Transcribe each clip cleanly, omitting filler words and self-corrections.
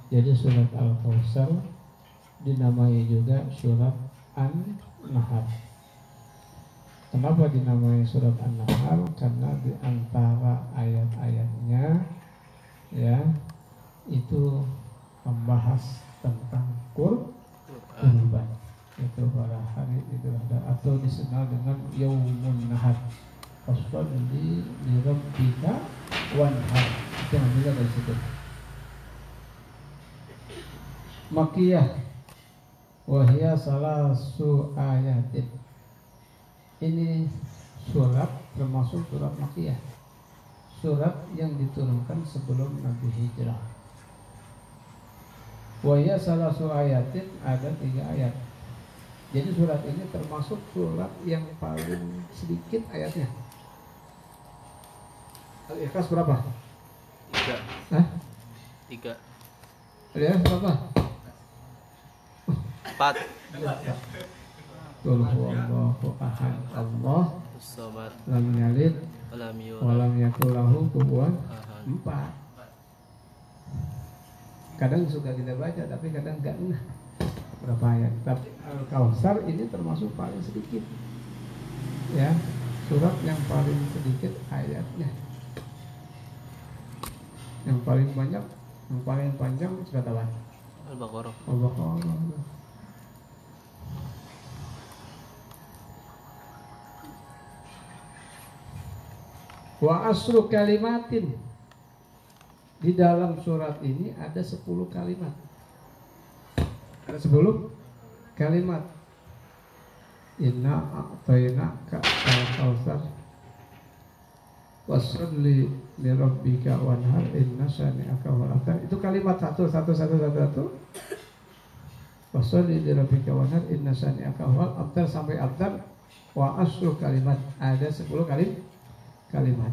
Jadi surat Al-Kautsar dinamai juga surat An-Nahl. Kenapa dinamai surat An-Nahl? Karena di antara ayat-ayatnya ya itu membahas tentang kurban. Itu pada hari Idul Adha atau dikenal dengan Yaumun Nahar. Fasholli li rabbika wanhar. Itu namanya dari situ. Makkiyah wahya salasu ayatin. Ini surat termasuk surat Makkiyah, surat yang diturunkan sebelum Nabi hijrah. Wahya salasu ayatin, ada 3 ayat. Jadi surat ini termasuk surat yang paling sedikit ayatnya. Al-Ikhlas berapa? 3. Hah? 3. Al-Ikhlas berapa? 4. Qul huwallahu ahad, Allah As-Samad. lam yalid Walam wa yulad. lam yakul lahu kufuwan Ahad. 4. Kadang suka kita baca tapi kadang enggak ngeh berapa ayat. Tapi Al-Kautsar ini termasuk paling sedikit. Ya, surat yang paling sedikit ayatnya. Yang paling banyak, yang paling panjang surat apa? Al-Baqarah. Al-Baqarah. Wa asru kalimatin. Di dalam surat ini ada 10 kalimat. Ada 10 kalimat. Inna a'tainaka al-kautsar washolli li rabbika wanhar inna syani'aka wal abtar. Itu kalimat satu. Washolli li rabbika wanhar inna syani'aka wal abtar sampai abtar. Wa asru kalimat, ada 10 kalimat.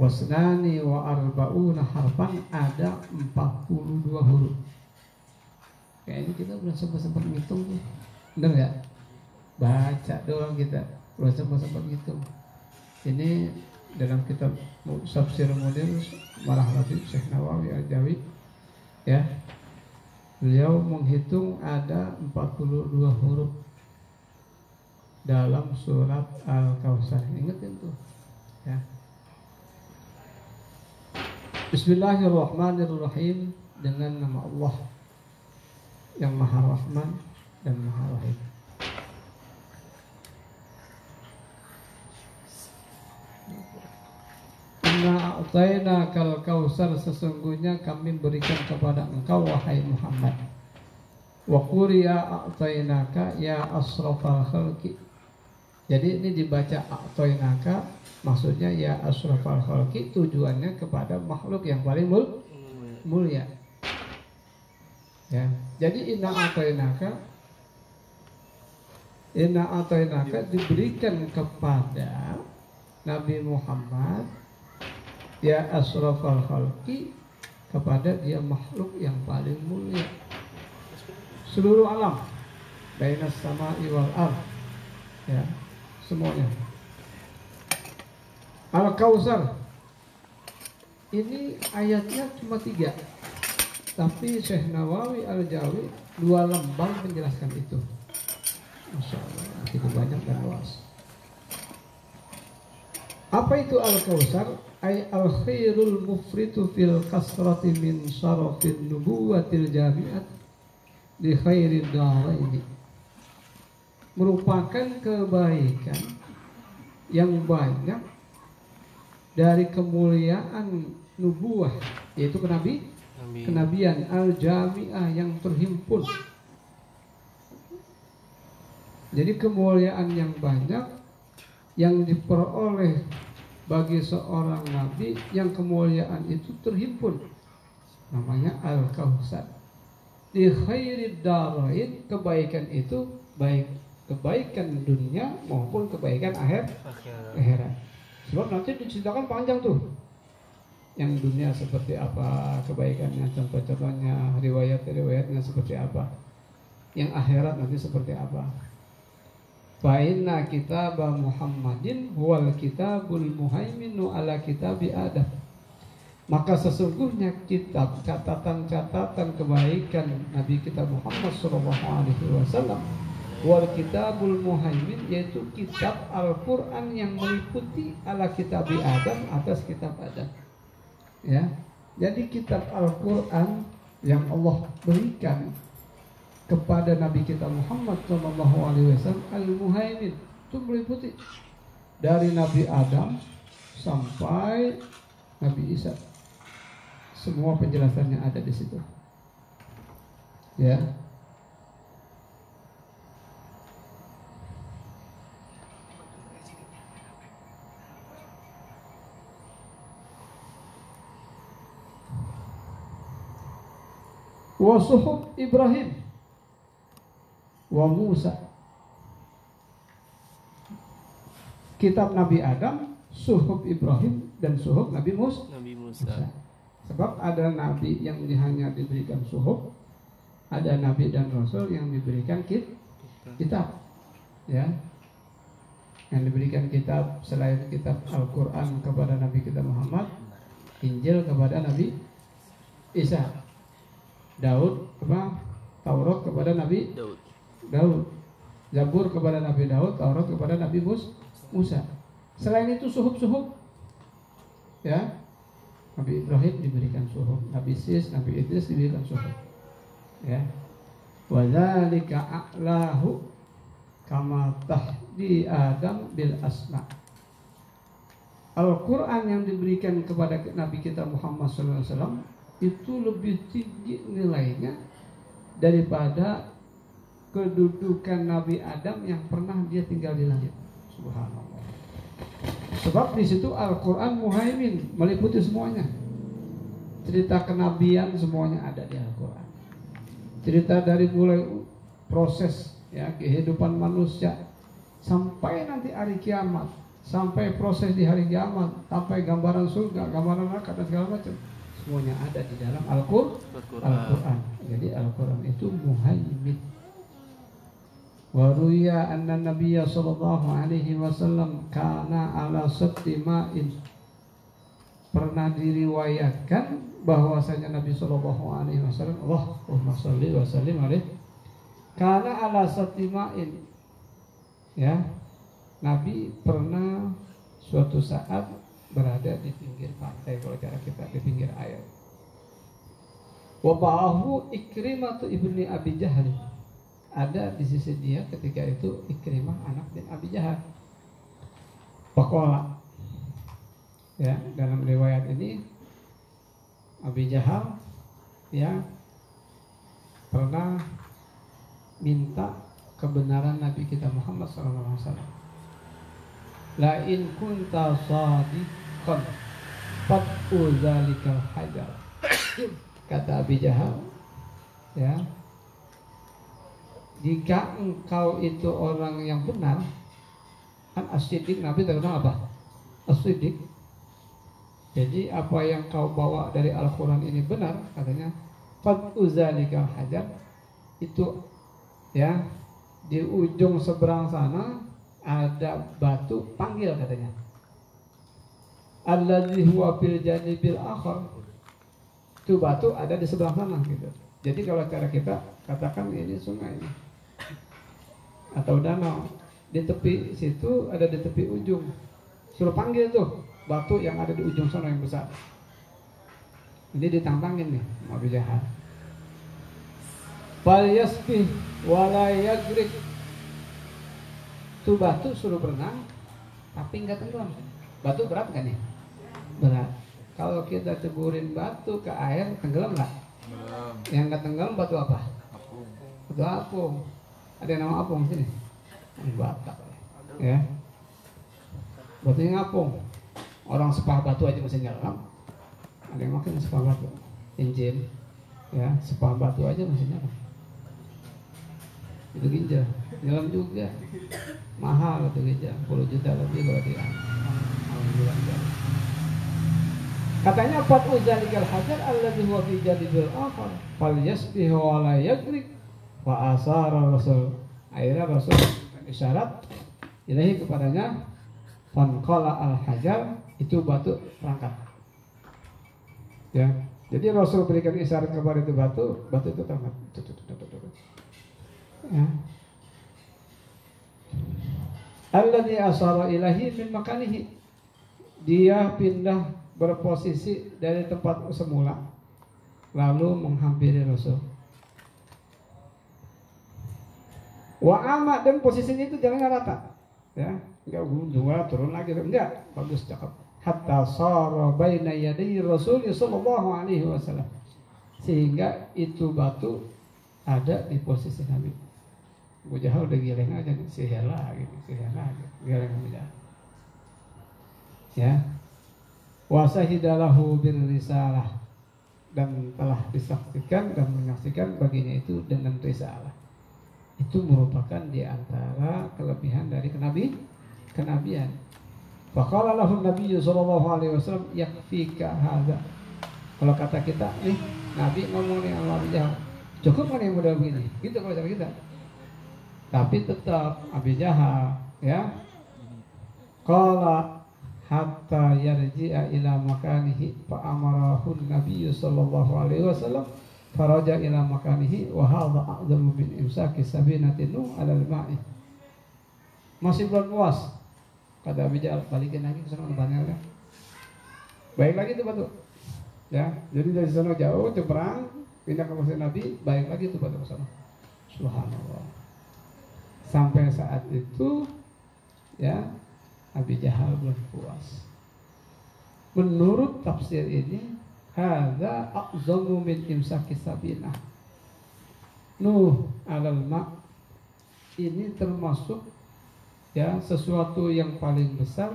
Wasnani wa arba'una harfan, ada 42 huruf. Kayaknya kita belum sempat ngitung tuh. Bener gak? Baca doang kita, belum sempat ngitung. Ini dalam kitab Tafsir Munir Marah Latif Syekh Nawawi Al-Jawi ya. Beliau menghitung ada 42 huruf dalam surat Al-Kautsar. Ingetin tuh ya. Bismillahirrahmanirrahim, dengan nama Allah yang Maha Rahman dan Maha Rahim. Inna a'tainakal kautsar, sesungguhnya kami berikan kepada engkau wahai Muhammad. Wa quriya a'tainaka ya asrafal khalqi. Jadi ini dibaca a'tainaka, maksudnya ya asrafal khalqi, tujuannya kepada makhluk yang paling mulia. Ya. Jadi inna a'tainaka diberikan kepada Nabi Muhammad ya asrafal khalqi, kepada dia makhluk yang paling mulia seluruh alam, bainas sama'i wal ardh ya, semuanya. Al-Kautsar ini ayatnya cuma 3, tapi Syekh Nawawi Al-Jawi 2 lembar menjelaskan itu. Masya Allah, cukup banyak dan luas. Apa itu Al-Kautsar? Ay al-khairul mufritu fil kasrati min syarafin nubuwatil jami'at li khairid daraini. Merupakan kebaikan yang banyak dari kemuliaan nubuah, yaitu kenabian al-jami'ah yang terhimpun. Jadi kemuliaan yang banyak yang diperoleh bagi seorang nabi, yang kemuliaan itu terhimpun, namanya Al-Kautsar. Di khairid darain, kebaikan itu baik kebaikan dunia maupun kebaikan akhirat. Sebab nanti diceritakan panjang tuh, yang dunia seperti apa kebaikannya, contoh-contohnya, riwayat-riwayatnya seperti apa, yang akhirat nanti seperti apa. Fa inna kitab Muhammadin huwal kitabul muhaiminu ala kitabi Adam Maka sesungguhnya kitab catatan-catatan kebaikan Nabi kita Muhammad SAW wal kitabul muhaimin, yaitu kitab Al-Quran yang meliputi ala kitabi Adam atas kitab Adam. Ya, jadi kitab Al-Quran yang Allah berikan kepada Nabi kita Muhammad SAW al-muhaimin, itu meliputi dari Nabi Adam sampai Nabi Isa. Semua penjelasannya ada di situ. Ya. Wa suhuf Ibrahim wa Musa. Kitab Nabi Adam, suhuf Ibrahim dan suhuf Nabi Musa. Sebab ada nabi yang hanya diberikan suhuf, ada nabi dan rasul yang diberikan kitab. Ya. Yang diberikan kitab selain kitab Al-Qur'an kepada Nabi kita Muhammad, Injil kepada Nabi Isa, Daud Taurat kepada Nabi Daud, Zabur kepada Nabi Daud, Taurat kepada Nabi Musa. Selain itu suhuf-suhuf, ya, Nabi Ibrahim diberikan suhuf, Nabi Sis, Nabi Idris diberikan suhuf, ya. Wadzalika a'lahu kama tahdi Adam bil asma. Al-Quran yang diberikan kepada Nabi kita Muhammad SAW itu lebih tinggi nilainya daripada kedudukan Nabi Adam yang pernah dia tinggal di langit. Subhanallah. Sebab di situ Al-Quran muhaimin, meliputi semuanya. Cerita kenabian semuanya ada di Al-Quran. Cerita dari mulai proses, ya, kehidupan manusia sampai nanti hari kiamat, sampai proses di hari kiamat, sampai gambaran surga, gambaran neraka dan segala macam, semuanya ada di dalam Al-Quran. Jadi Al-Quran itu muhaimin. Wa ruya anna Nabiyya sallallahu alaihi wasallam kana ala sabti ma'in. Pernah diriwayatkan bahwasanya Nabi sallallahu alaihi wasallam, Allahumma shalli wa sallim alaihi, kana ala sabti ma'in. Ya. Nabi pernah suatu saat berada di pinggir pantai, kalau cara kita di pinggir air. Wa ba'ahu Ikrimah ibni Abi Jahal. Ada di sisi dia ketika itu Ikrimah anak bin Abi Jahal. Faqala, ya, dalam riwayat ini Abi Jahal, ya, pernah minta kebenaran Nabi kita Muhammad SAW. La in kunta shadiqan fatu zalikal hajar. Kata Abi Jahal, ya, jika engkau itu orang yang benar, kan as-siddiq, Nabi terkenal apa? As-siddiq. Jadi apa yang kau bawa dari Al-Quran ini benar, katanya, fatu zalikal hajar, itu, ya, di ujung seberang sana ada batu, panggil, katanya. Alladzi huwa fil janibil akhar. Itu batu ada di sebelah sana, gitu. Jadi kalau cara kita katakan ini sungai atau danau, di tepi situ ada, di tepi ujung. Suruh panggil tuh batu yang ada di ujung sana yang besar. Jadi ditantangin nih Abu Jahal. Fal yasbih wala yagrik. Tuh batu suruh berenang tapi enggak tenggelam. Batu berat kan nih? Berat. Kalau kita ceburin batu ke air, tenggelam nggak? Yang nggak tenggelam batu apa? Apung. Batu apung. Ada yang nama apung sini? Batak, ya. Batunya ngapung. Orang sepah batu aja masih nyelam. Ada yang makin sepah batu, injil, ya, sepah batu aja masih nyelam. Itu ginjal, nyelam juga. Mahal itu ginjal, 10 juta lebih kalau dia. Alhamdulillah. Katanya fatu zalikal hajar alladzi huwa fi jadibil akhar fal yasbihu wa la yagrik wa asara rasul. Akhirnya Rasul isyarat ilahi kepadanya, fanqala al hajar, itu batu terangkat. Ya, jadi Rasul berikan isyarat kepada itu batu, batu itu terangkat. Ya. Alladzi asara ilahi min makanihi. Dia pindah berposisi dari tempat semula lalu menghampiri Rasul. Wa amat, dan posisinya itu jangan rata. Ya, enggak dua turun lagi, enggak, bagus cakep. Hatta sara baina yaday Rasul sallallahu alaihi wasallam. Sehingga itu batu ada di posisi Nabi. Abu Jahal udah geleng aja nih, sihela gitu, geleng aja. Ya. Wa sahidalahu bir risalah, dan telah disaksikan dan menyaksikan baginya itu dengan risalah. Itu merupakan di antara kelebihan dari kenabian. Faqala lahu Nabi sallallahu alaihi wasallam yakfika hadza. Kalau kata kita nih, Nabi ngomong nih sama Abu Jahal, cukup kan yang mudah begini? Gitu kalau cara kita. Tapi tetap Abu Jahal ya. Qala hatta yarji'a ila makanihi fa amarahu Nabi sallallahu alaihi wasallam faraja ila makanihi wa hadha a'dhamu min imsaki sabinatin ala al-ma'i. Masih belum puas, kata Abu Jahal, balikin lagi ke sana banyak ya. Baik lagi itu batu. Ya, jadi dari sana jauh itu perang, pindah ke posisi Nabi, baik lagi itu batu ke sana. Subhanallah. Sampai saat itu ya Abu Jahal belum puas. Menurut tafsir ini, hadza a'zamu min imsaki sabinah. Nuh alal ma' ini termasuk ya sesuatu yang paling besar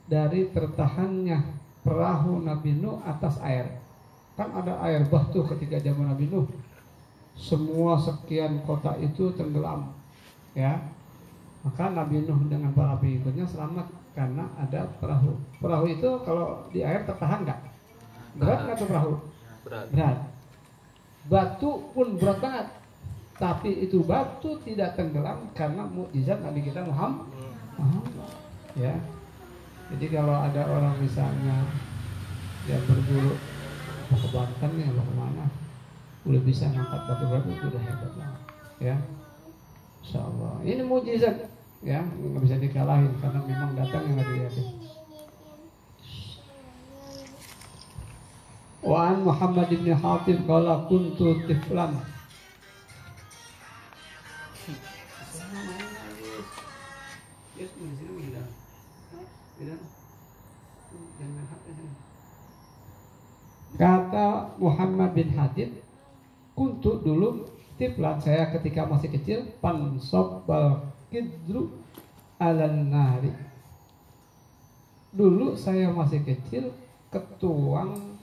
dari tertahannya perahu Nabi Nuh atas air. Kan ada air bah tuh ketika zaman Nabi Nuh. Semua sekian kota itu tenggelam. Ya. Maka Nabi Nuh dengan para pengikutnya selamat karena ada perahu. Perahu itu kalau di air tertahan nggak? Berat nggak tuh perahu? Berat. Batu pun berat banget. Tapi itu batu tidak tenggelam karena mukjizat Nabi kita Muhammad. Ya. Jadi kalau ada orang misalnya dia berburu mau ke Banten nih, mau kemana, udah bisa ngangkat batu-batu, itu udah hebat banget. Ya. Insyaallah. Ini mukjizat ya, nggak bisa dikalahin karena memang datang yang nggak dilihatin. Wa an Muhammad bin Hatib qala kuntu tiflan. Kata Muhammad bin Hatib, kuntu dulu tiflan, saya ketika masih kecil, pansobbal kidru alan nari. Dulu saya masih kecil ketuang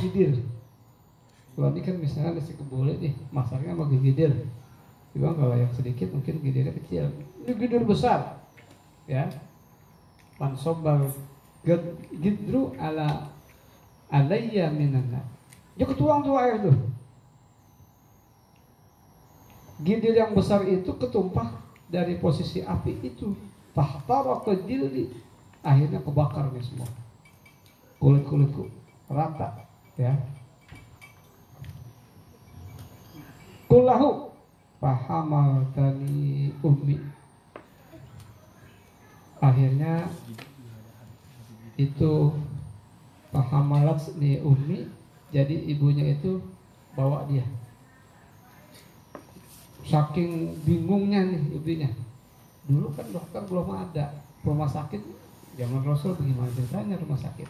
gidir. Kalau ini kan misalnya nasi kebuli nih, masaknya sama gidir. Juga kalau yang sedikit mungkin gidirnya kecil. Ini gidir besar, ya. Pansobbal kidru ala alayya minanna. Dia ketuang tuh air tuh. Gidir yang besar itu ketumpah dari posisi api itu. Fahtara ke jildi, akhirnya kebakar nih semua. Kulit-kulitku rata, ya. Kullahu fahamal tani ummi. Akhirnya itu fahamalat ni ummi, jadi ibunya itu bawa dia. Saking bingungnya nih ibunya. Dulu kan dokter belum ada, rumah sakit zaman Rasul bagaimana ceritanya rumah sakit?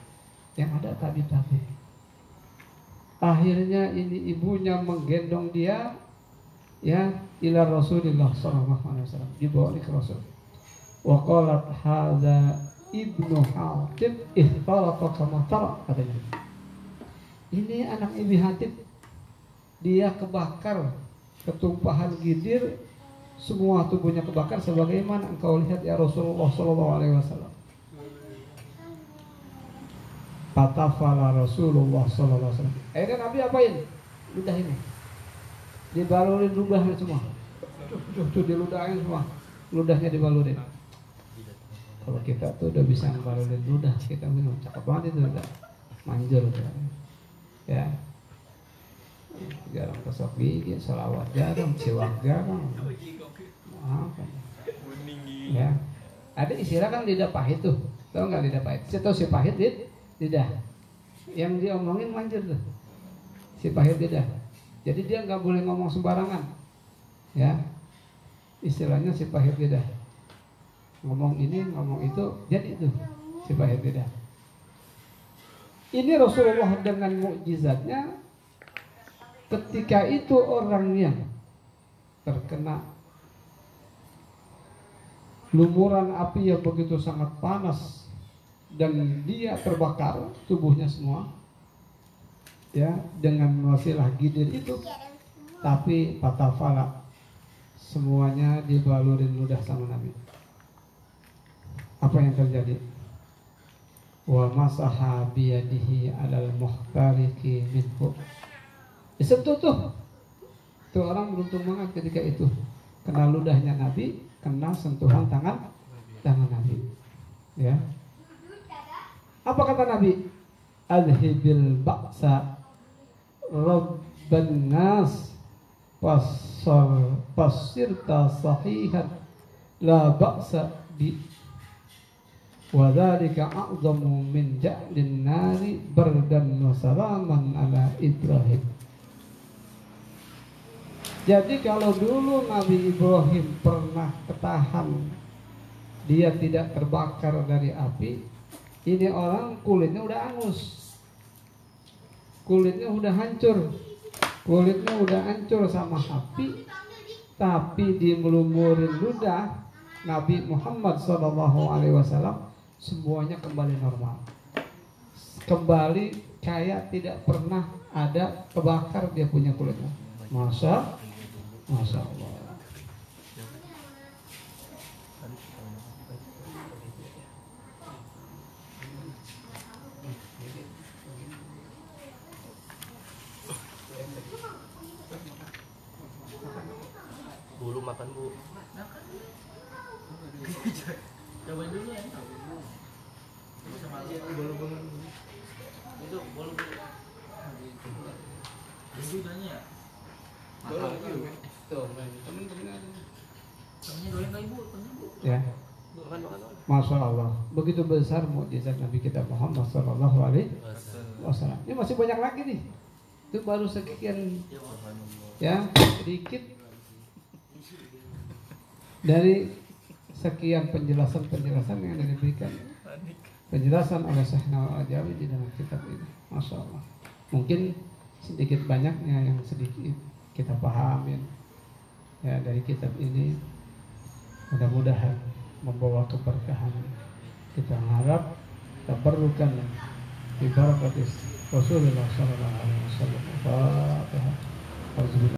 Yang ada tabib-tabib. Akhirnya ini ibunya menggendong dia ya ila Rasulillah sallallahu alaihi wasallam, dibawa ke Rasul. Wa qalat hadza ibnu Hatib ihtaraqa kama tara, katanya. Ini anak Ibu Hatib, dia kebakar, ketumpahan gidir, semua tubuhnya kebakar sebagaimana engkau lihat ya Rasulullah sallallahu alaihi wasallam. Patafala Rasulullah sallallahu alaihi wasallam. Akhirnya Nabi apain? Ludah ini. Dibalurin ludahnya semua. Tuh diludahin semua. Ludahnya dibalurin. Kalau kita tuh udah bisa ngebalurin ludah, kita minum cakep banget itu udah manjur. Ya, jarang kesok gigi, selawat jarang, siwak jarang. Apa? Ya, ada istilah kan lidah pahit tuh, tahu nggak lidah pahit? Saya tahu si pahit lidah, yang dia omongin manjur tuh, si pahit lidah. Jadi dia nggak boleh ngomong sembarangan, ya. Istilahnya si pahit lidah, ngomong ini ngomong itu, jadi itu si pahit lidah. Ini Rasulullah dengan mukjizatnya, ketika itu orang yang terkena lumuran api yang begitu sangat panas dan dia terbakar tubuhnya semua, ya, dengan wasilah gidir itu, tapi patafala semuanya dibalurin ludah sama Nabi. Apa yang terjadi? Wa masaha biyadihi alal muhtariqi minhu. Disentuh tuh orang beruntung banget ketika itu kena ludahnya Nabi, kena sentuhan tangan Nabi. Ya. Apa kata Nabi? Adhibil ba'sa rabban nas pasirta sahihan la ba'sa bi wa dzalika a'zamu min ja'lin nari bardan wa salaman ala Ibrahim. Jadi kalau dulu Nabi Ibrahim pernah ketahan, dia tidak terbakar dari api, ini orang kulitnya udah angus, kulitnya udah hancur, kulitnya udah hancur sama api, tapi dilumurin ludah Nabi Muhammad SAW, semuanya kembali normal, kembali kayak tidak pernah ada kebakar dia punya kulitnya. Masya Allah. Bulu makan bu. Coba dulu ya. Bulu itu bulu. Itu tanya. Ya, Masya Allah, begitu besar mukjizat Nabi kita Muhammad Sallallahu Alaihi Wasallam. Ini masih banyak lagi nih. Itu baru sekian, ya, sedikit dari sekian penjelasan yang diberikan, penjelasan oleh Syekh Nawawi Al-Ajawi di dalam kitab ini. Masya Allah. Mungkin sedikit banyaknya yang sedikit kita pahamin ya dari kitab ini, mudah-mudahan membawa keberkahan. Kita harap tabarrukan bi barakatis Rasulullah sallallahu alaihi wasallam. Fatihah.